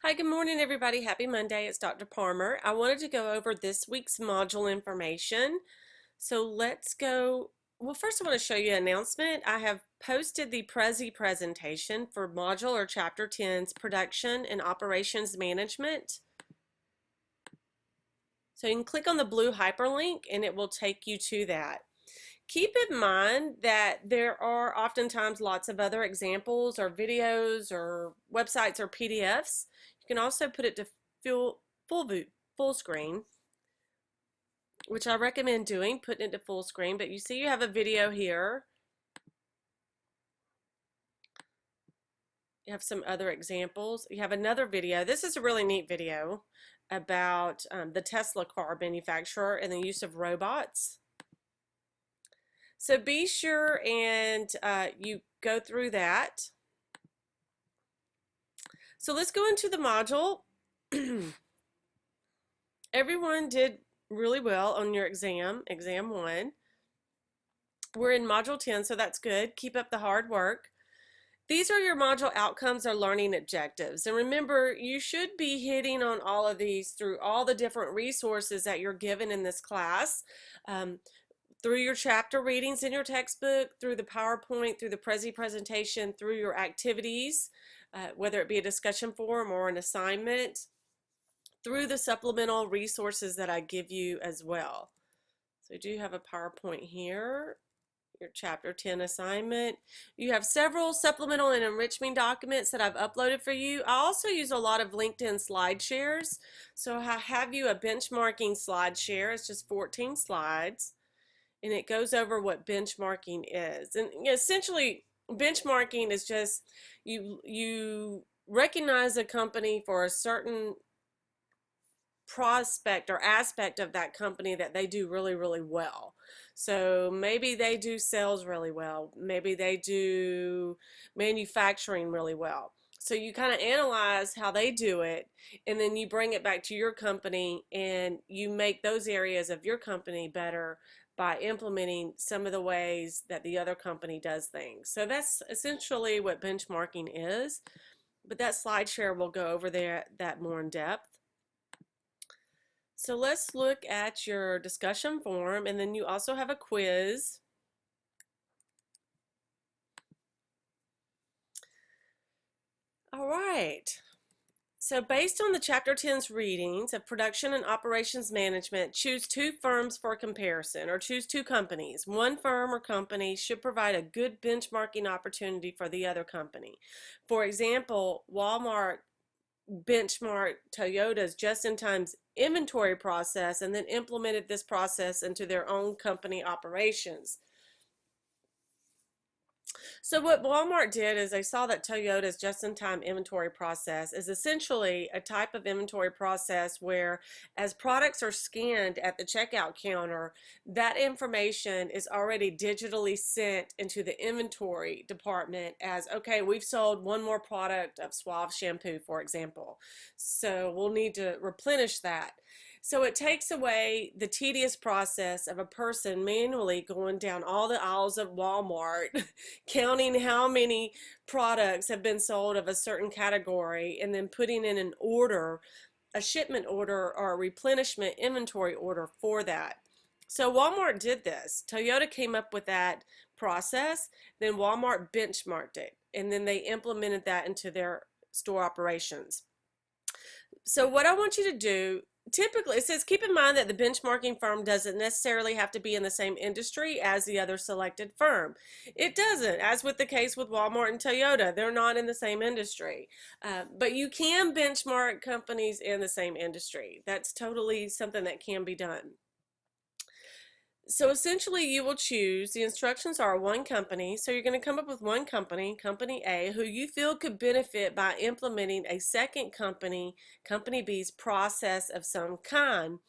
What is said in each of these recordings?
Hi, good morning, everybody. Happy Monday. It's Dr. Palmer. I wanted to go over this week's module information. So let's go. Well, first I want to show you an announcement. I have posted the Prezi presentation for module or chapter 10's production and operations management. So you can click on the blue hyperlink and it will take you to that. Keep in mind that there are oftentimes lots of other examples or videos or websites or PDFs. You can also put it to full screen, which I recommend doing, putting it to full screen. But you see you have a video here. You have some other examples. You have another video. This is a really neat video about the Tesla car manufacturer and the use of robots. So be sure and you go through that. So let's go into the module. Everyone did really well on your exam 1. We're in module 10, so that's good. Keep up the hard work. These are your module outcomes or learning objectives. And remember, you should be hitting on all of these through all the different resources that you're given in this class. Through your chapter readings in your textbook, through the PowerPoint, through the Prezi presentation, through your activities, whether it be a discussion forum or an assignment, through the supplemental resources that I give you as well. So you do have a PowerPoint here, your chapter 10 assignment. You have several supplemental and enrichment documents that I've uploaded for you. I also use a lot of LinkedIn slide shares. So I have you a benchmarking slide share. It's just 14 slides. And it goes over what benchmarking is. And essentially, benchmarking is just you recognize a company for a certain prospect or aspect of that company that they do really, really well. So maybe they do sales really well. Maybe they do manufacturing really well. So you kind of analyze how they do it, and then you bring it back to your company and you make those areas of your company better by implementing some of the ways that the other company does things. So that's essentially what benchmarking is, but that slide share will go over that more in depth. So let's look at your discussion forum, and then you also have a quiz. All right. So based on the Chapter 10's readings of production and operations management, choose 2 firms for comparison, or choose 2 companies. One firm or company should provide a good benchmarking opportunity for the other company. For example, Walmart benchmarked Toyota's just-in-time inventory process and then implemented this process into their own company operations. So what Walmart did is they saw that Toyota's just-in-time inventory process is essentially a type of inventory process where as products are scanned at the checkout counter, that information is already digitally sent into the inventory department as, okay, we've sold one more product of Suave shampoo, for example. So we'll need to replenish that. So it takes away the tedious process of a person manually going down all the aisles of Walmart, counting how many products have been sold of a certain category, and then putting in an order, a shipment order or a replenishment inventory order for that. So Walmart did this. Toyota came up with that process, then Walmart benchmarked it, and then they implemented that into their store operations. So what I want you to do, typically, it says keep in mind that the benchmarking firm doesn't necessarily have to be in the same industry as the other selected firm. It doesn't, as with the case with Walmart and Toyota. They're not in the same industry. But you can benchmark companies in the same industry. That's totally something that can be done. So essentially you will choose, the instructions are one company, so you're going to come up with one company, company A, who you feel could benefit by implementing a second company, company B's process of some kind.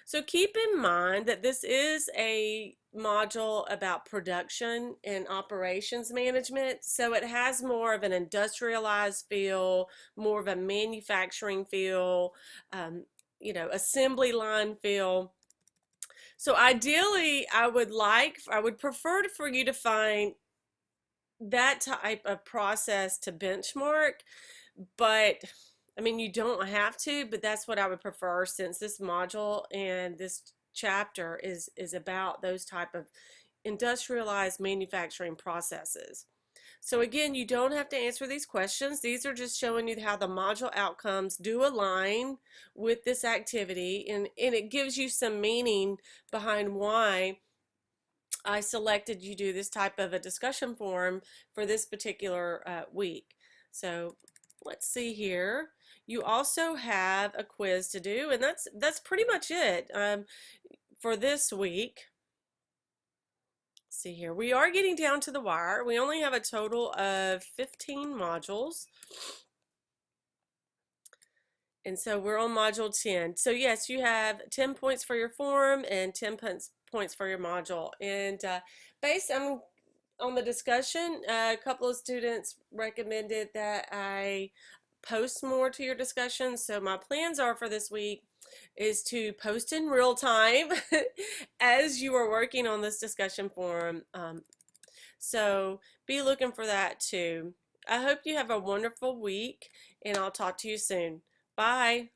So keep in mind that this is a module about production and operations management, so it has more of an industrialized feel, more of a manufacturing feel, assembly line feel. So ideally, I would prefer for you to find that type of process to benchmark, but I mean, you don't have to, but that's what I would prefer since this module and this chapter is about those type of industrialized manufacturing processes. So again, you don't have to answer these questions. These are just showing you how the module outcomes do align with this activity, and it gives you some meaning behind why I selected you do this type of a discussion forum for this particular week. So let's see here. You also have a quiz to do, and that's pretty much it for this week. Let's see here. We are getting down to the wire. We only have a total of 15 modules. And so we're on module 10. So yes, you have 10 points for your form and 10 points for your module. And based on the discussion, a couple of students recommended that I post more to your discussion. So my plans are for this week is to post in real time as you are working on this discussion forum. So be looking for that too. I hope you have a wonderful week, and I'll talk to you soon. Bye.